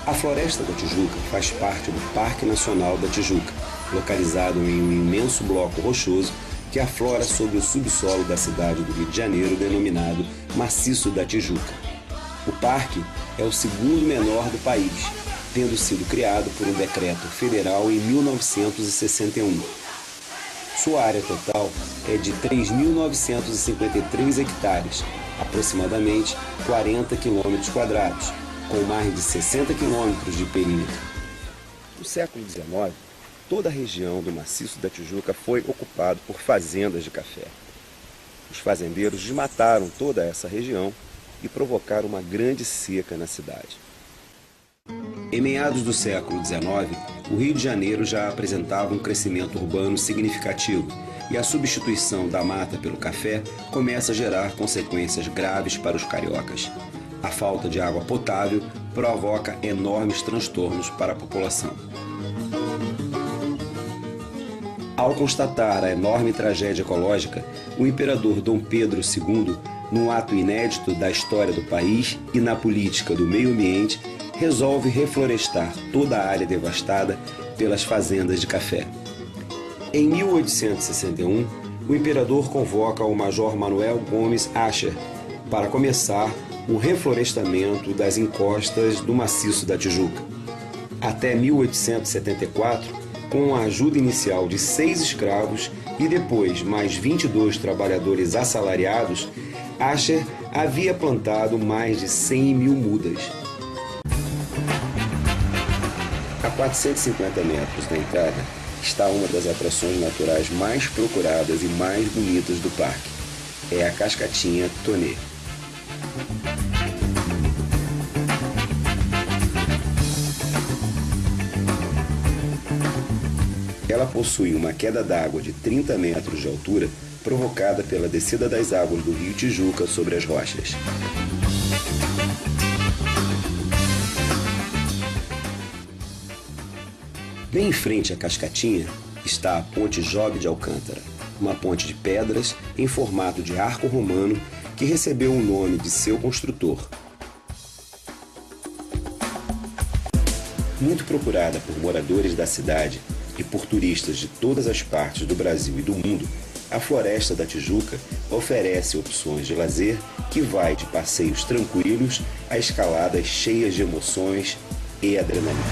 A Floresta da Tijuca faz parte do Parque Nacional da Tijuca, localizado em um imenso bloco rochoso que aflora sobre o subsolo da cidade do Rio de Janeiro, denominado Maciço da Tijuca. O parque é o segundo menor do país, tendo sido criado por um decreto federal em 1961. Sua área total é de 3.953 hectares, aproximadamente 40 quilômetros quadrados, com mais de 60 quilômetros de perímetro. No século XIX, toda a região do Maciço da Tijuca foi ocupada por fazendas de café. Os fazendeiros desmataram toda essa região e provocaram uma grande seca na cidade. Em meados do século XIX, o Rio de Janeiro já apresentava um crescimento urbano significativo e a substituição da mata pelo café começa a gerar consequências graves para os cariocas. A falta de água potável provoca enormes transtornos para a população. Ao constatar a enorme tragédia ecológica, o imperador Dom Pedro II, num ato inédito da história do país e na política do meio ambiente, resolve reflorestar toda a área devastada pelas fazendas de café. Em 1861, o imperador convoca o Major Manuel Gomes Ascher para começar o reflorestamento das encostas do Maciço da Tijuca. Até 1874, com a ajuda inicial de 6 escravos e depois mais 22 trabalhadores assalariados, Ascher havia plantado mais de 100 mil mudas. A 450 metros da entrada está uma das atrações naturais mais procuradas e mais bonitas do parque. É a Cascatinha Tonê. Ela possui uma queda d'água de 30 metros de altura, provocada pela descida das águas do rio Tijuca sobre as rochas. Bem em frente à Cascatinha está a Ponte Job de Alcântara, uma ponte de pedras em formato de arco romano que recebeu o nome de seu construtor. Muito procurada por moradores da cidade e por turistas de todas as partes do Brasil e do mundo, a Floresta da Tijuca oferece opções de lazer que vai de passeios tranquilos a escaladas cheias de emoções e adrenalina.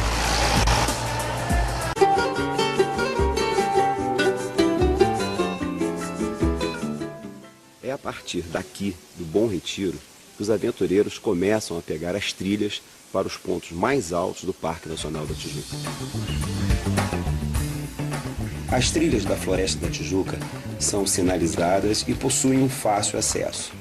É a partir daqui, do Bom Retiro, que os aventureiros começam a pegar as trilhas para os pontos mais altos do Parque Nacional da Tijuca. As trilhas da Floresta da Tijuca são sinalizadas e possuem um fácil acesso.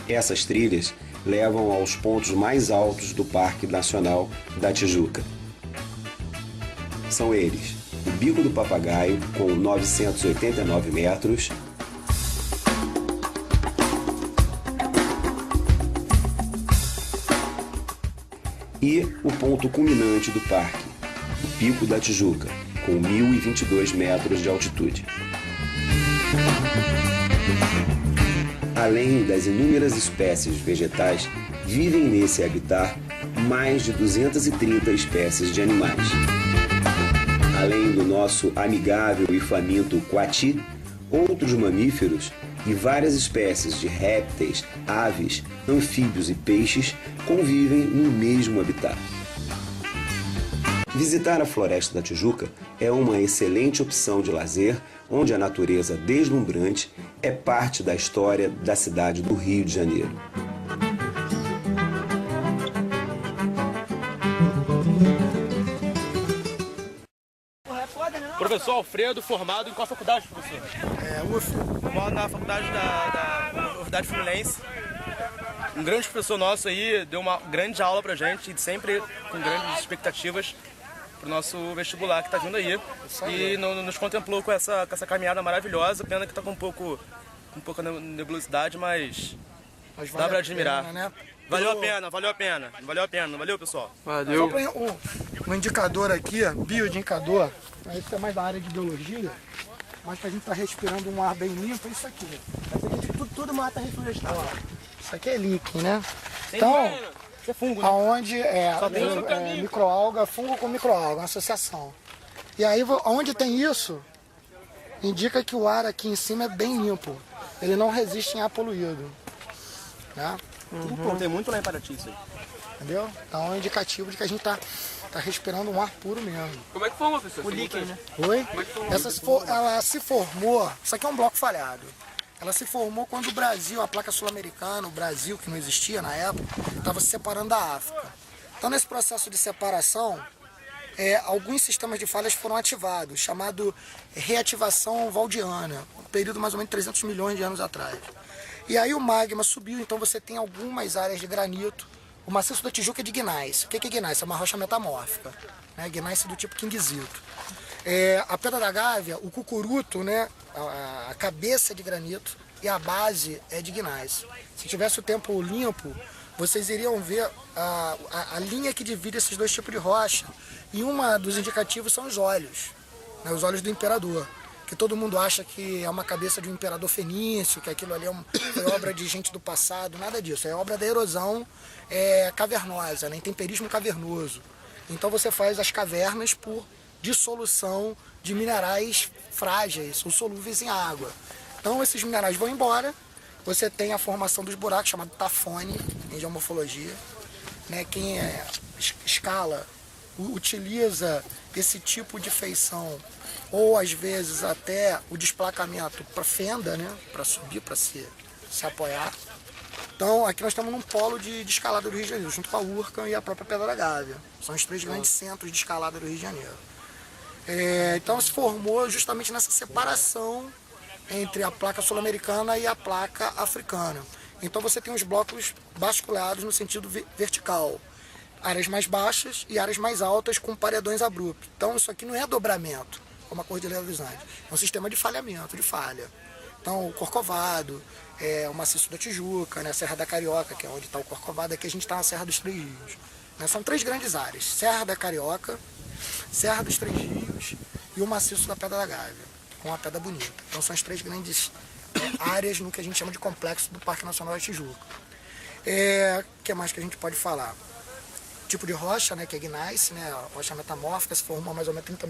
Essas trilhas levam aos pontos mais altos do Parque Nacional da Tijuca. São eles: o Bico do Papagaio, com 989 metros, e o ponto culminante do parque, o Pico da Tijuca, com 1.022 metros de altitude. Além das inúmeras espécies vegetais, vivem nesse habitat mais de 230 espécies de animais. Além do nosso amigável e faminto coati, outros mamíferos e várias espécies de répteis, aves, anfíbios e peixes convivem no mesmo habitat. Visitar a Floresta da Tijuca é uma excelente opção de lazer, onde a natureza deslumbrante é parte da história da cidade do Rio de Janeiro. Professor Alfredo, formado em qual faculdade, professor? UF, formado na faculdade da Universidade Fluminense. Um grande professor nosso aí, deu uma grande aula pra gente, sempre com grandes expectativas pro nosso vestibular que está vindo aí. E nos contemplou com essa caminhada maravilhosa. Pena que está com um pouco nebulosidade, mas dá para admirar. Pena, né? Valeu a pena, valeu a pena. Valeu a pena, não valeu, pessoal? Valeu. Só um indicador aqui, bioindicador, esse é mais da área de biologia. mas que a gente está respirando um ar bem limpo, é isso aqui. Essa aqui tudo mata reflorestal. Isso aqui é líquen, né? Então, Isso é fungo, né? aonde tem outro caminho. microalga, fungo com microalga, uma associação. E aí, onde tem isso, indica que o ar aqui em cima é bem limpo. Ele não resiste em ar poluído. Né? Pô, tem muito lá em Paraty isso aí. Entendeu? Então é um indicativo de que a gente tá respirando um ar puro mesmo. Como é que foi, professor? O líquen, né? Oi? Ela se formou, isso aqui é um bloco falhado. Ela se formou quando o Brasil, a placa sul-americana, o Brasil, que não existia na época, estava se separando da África. Então nesse processo de separação, alguns sistemas de falhas foram ativados, chamado reativação valdiana, um período mais ou menos de 300 milhões de anos atrás. E aí o magma subiu, então você tem algumas áreas de granito. O maciço da Tijuca é de gneiss. O que é gneiss? É uma rocha metamórfica, né? Gneiss do tipo quinguisito. A Pedra da Gávea, o cucuruto, né? A cabeça é de granito e a base é de gneiss. Se tivesse o tempo limpo, vocês iriam ver a linha que divide esses dois tipos de rocha. E um dos indicativos são os olhos, né? Os olhos do imperador. Que todo mundo acha que é uma cabeça de um imperador fenício, que aquilo ali foi obra de gente do passado, nada disso. É obra da erosão cavernosa, né? Intemperismo cavernoso. Então você faz as cavernas por dissolução de minerais frágeis ou solúveis em água. Então esses minerais vão embora, você tem a formação dos buracos, chamado tafone, em geomorfologia. Né? Quem escala utiliza esse tipo de feição ou às vezes até o desplacamento para fenda, né? Para subir, para se apoiar. Então aqui nós estamos num polo de escalada do Rio de Janeiro, junto com a Urca e a própria Pedra da Gávea. São os três grandes centros de escalada do Rio de Janeiro. Então se formou justamente nessa separação entre a placa sul-americana e a placa africana. Então você tem os blocos basculados no sentido vertical. Áreas mais baixas e áreas mais altas com paredões abruptos. Então isso aqui não é dobramento, como a Cordilheira dos Andes. É um sistema de falhamento, de falha. Então o Corcovado, o Maciço da Tijuca, né, a Serra da Carioca, que é onde está o Corcovado, aqui a gente está na Serra dos Três Rios. Né, são três grandes áreas, Serra da Carioca, Serra dos Três Rios e o Maciço da Pedra da Gávea, com a Pedra Bonita. Então são as três grandes áreas no que a gente chama de complexo do Parque Nacional da Tijuca. O que mais que a gente pode falar? Tipo de rocha, né, que é gneiss, né, a rocha metamórfica, se formou mais ou menos 30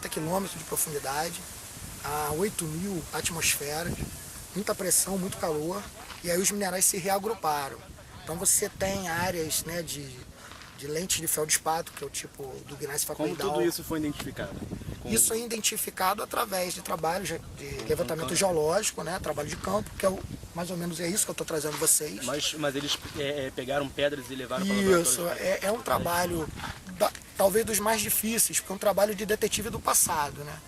quilômetros de profundidade, a 8.000 atmosferas, muita pressão, muito calor, e aí os minerais se reagruparam. Então você tem áreas, né, de lentes de feldespato, que é o tipo do gneiss facoidal. Como tudo isso foi identificado? Isso é identificado através de trabalhos de levantamento geológico, né, trabalho de campo, que é mais ou menos isso que eu estou trazendo vocês. Mas eles pegaram pedras e levaram para o laboratório? Isso, é um trabalho talvez dos mais difíceis, porque é um trabalho de detetive do passado, né?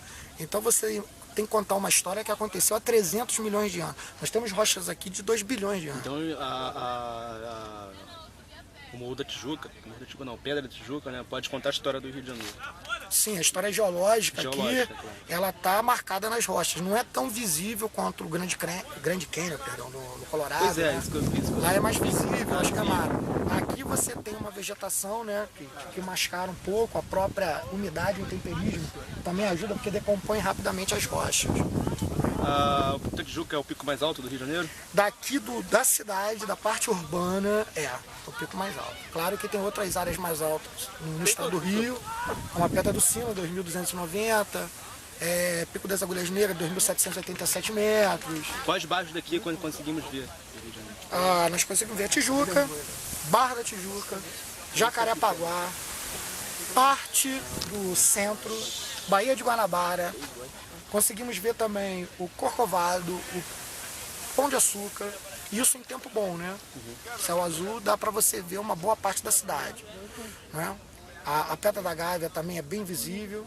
Então você tem que contar uma história que aconteceu há 300 milhões de anos. Nós temos rochas aqui de 2 bilhões de anos. Então o Morro da Tijuca, Pedra da Tijuca, né, pode contar a história do Rio de Janeiro. Sim, a história geológica aqui, claro. ela está marcada nas rochas. Não é tão visível quanto o Grande Canyon, no Colorado. Pois é, né? isso que eu fiz. Lá é mais visível, acho que é mar. Aqui você tem uma vegetação, né, que mascara um pouco, a própria umidade e o temperismo também ajuda porque decompõe rapidamente as rochas. O Pico da Tijuca é o pico mais alto do Rio de Janeiro? Daqui da cidade, da parte urbana, é o pico mais alto. Claro que tem outras áreas mais altas no estado do Rio, como a Pedra do Sino, 2.290, Pico das Agulhas Negras, 2.787 metros. Quais bairros daqui quando conseguimos ver do Rio de Janeiro? Nós conseguimos ver a Tijuca, Barra da Tijuca, Jacarepaguá, parte do centro, Baía de Guanabara. Conseguimos ver também o Corcovado, o Pão de Açúcar, isso em tempo bom, né? Céu azul, dá para você ver uma boa parte da cidade, né? A Pedra da Gávea também é bem visível.